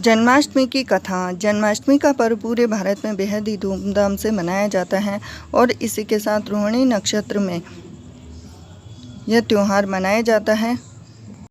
जन्माष्टमी की कथा। जन्माष्टमी का पर्व पूरे भारत में बेहद ही धूमधाम से मनाया जाता है और इसी के साथ रोहिणी नक्षत्र में यह त्यौहार मनाया जाता है।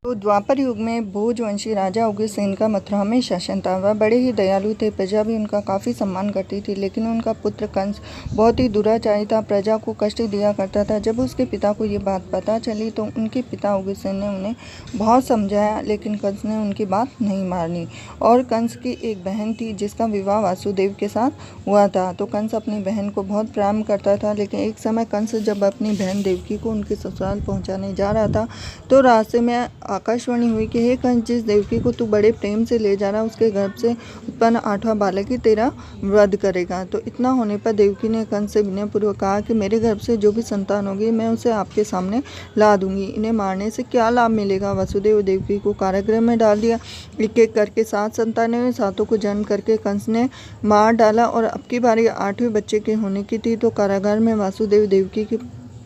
तो द्वापर युग में भोजवंशी राजा उग्रसेन का मथुरा में शासन था। वह बड़े ही दयालु थे, प्रजा भी उनका काफ़ी सम्मान करती थी, लेकिन उनका पुत्र कंस बहुत ही दुराचारी था, प्रजा को कष्ट दिया करता था। जब उसके पिता को ये बात पता चली तो उनके पिता उग्रसेन ने उन्हें बहुत समझाया, लेकिन कंस ने उनकी बात नहीं मानी। और कंस की एक बहन थी जिसका विवाह वासुदेव के साथ हुआ था। तो कंस अपनी बहन को बहुत प्रेम करता था, लेकिन एक समय कंस जब अपनी बहन देवकी को उनके ससुराल पहुँचाने जा रहा था तो रास्ते में आकाशवाणी हुई कि हे कंस, जिस देवकी को तू बड़े प्रेम से ले जा रहा, उसके गर्भ से उत्पन्न 8वां बालक ही तेरा वध करेगा। तो इतना होने पर देवकी ने कंस से विनयपूर्वक कहा कि मेरे गर्भ से जो भी संतान होगी मैं उसे आपके सामने ला दूंगी, इन्हें मारने से क्या लाभ मिलेगा। वसुदेव देवकी को कारागृह में डाल दिया। एक एक करके 7 संतानें हुई, 7 को जन्म करके कंस ने मार डाला और अब की बारी 8वें बच्चे के होने की थी तो कारागार में वासुदेव देवकी की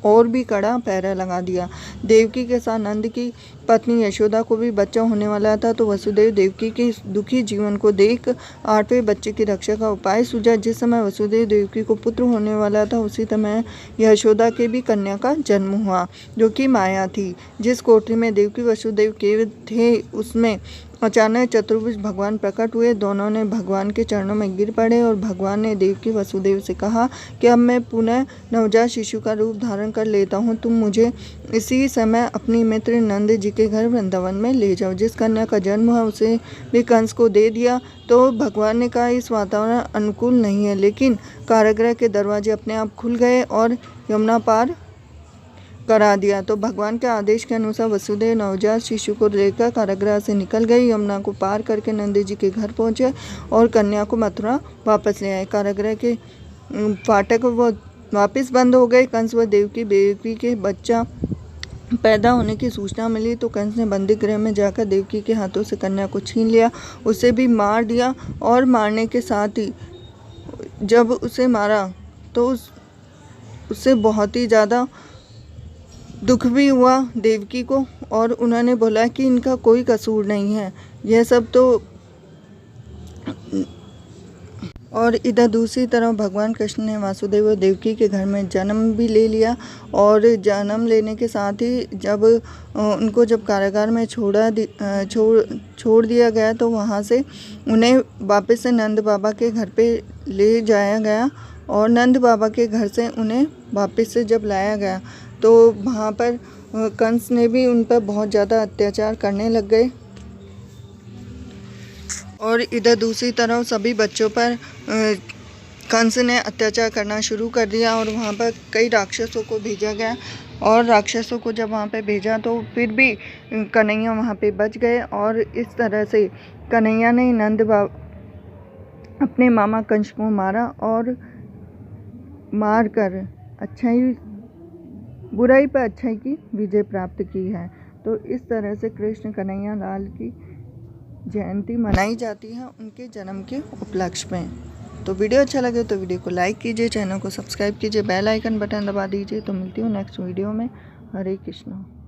और भी कड़ा पहरा लगा दिया। देवकी के साथ नंद की पत्नी यशोदा को भी बच्चा होने वाला था, तो वसुदेव देवकी के दुखी जीवन को देख 8वें बच्चे की रक्षा का उपाय सूझा। जिस समय वसुदेव देवकी को पुत्र होने वाला था उसी समय यशोदा के भी कन्या का जन्म हुआ, जो कि माया थी। जिस कोठरी में देवकी वसुदेव के थे उसमें अचानक चतुर्भुज भगवान प्रकट हुए। दोनों ने भगवान के चरणों में गिर पड़े और भगवान ने देवकी वसुदेव से कहा कि अब मैं पुनः नवजात शिशु का रूप धारण कर लेता हूँ, तुम मुझे इसी समय अपनी मित्र नंद जी के घर वृंदावन में ले जाओ। जिस कन्या का जन्म हुआ उसे भी कंस को दे दिया। तो भगवान ने कहा इस वातावरण अनुकूल नहीं है, लेकिन कारागृह के दरवाजे अपने आप खुल गए और यमुना पार करा दिया। तो भगवान के आदेश के अनुसार वसुदेव नवजात शिशु को लेकर कारागृह से निकल गए, यमुना को पार करके नंद जी के घर पहुंचे और कन्या को मथुरा वापस ले आए। कारागृह के फाटक वो वापस बंद हो गए। कंस व देवकी के बच्चा पैदा होने की सूचना मिली तो कंस ने बंदी गृह में जाकर देवकी के हाथों से कन्या को छीन लिया, उसे भी मार दिया। और मारने के साथ ही जब उसे मारा तो उससे बहुत ही ज़्यादा दुख भी हुआ देवकी को, और उन्होंने बोला कि इनका कोई कसूर नहीं है, यह सब तो। और इधर दूसरी तरफ भगवान कृष्ण ने वासुदेव और देवकी के घर में जन्म भी ले लिया। और जन्म लेने के साथ ही जब उनको कारागार में छोड़ दिया गया तो वहाँ से उन्हें वापस से नंद बाबा के घर पे ले जाया गया। और नंद बाबा के घर से उन्हें वापस से जब लाया गया तो वहाँ पर कंस ने भी उन पर बहुत ज़्यादा अत्याचार करने लग गए। और इधर दूसरी तरफ सभी बच्चों पर कंस ने अत्याचार करना शुरू कर दिया और वहाँ पर कई राक्षसों को भेजा गया। और राक्षसों को जब वहाँ पे भेजा तो फिर भी कन्हैया वहाँ पे बच गए। और इस तरह से कन्हैया ने अपने मामा कंस को मारा और मार कर बुराई पर अच्छाई की विजय प्राप्त की है। तो इस तरह से कृष्ण कन्हैया लाल की जयंती मनाई जाती है उनके जन्म के उपलक्ष्य में। तो वीडियो अच्छा लगे तो वीडियो को लाइक कीजिए, चैनल को सब्सक्राइब कीजिए, बेल आइकन बटन दबा दीजिए। तो मिलती हूँ नेक्स्ट वीडियो में। हरे कृष्णा।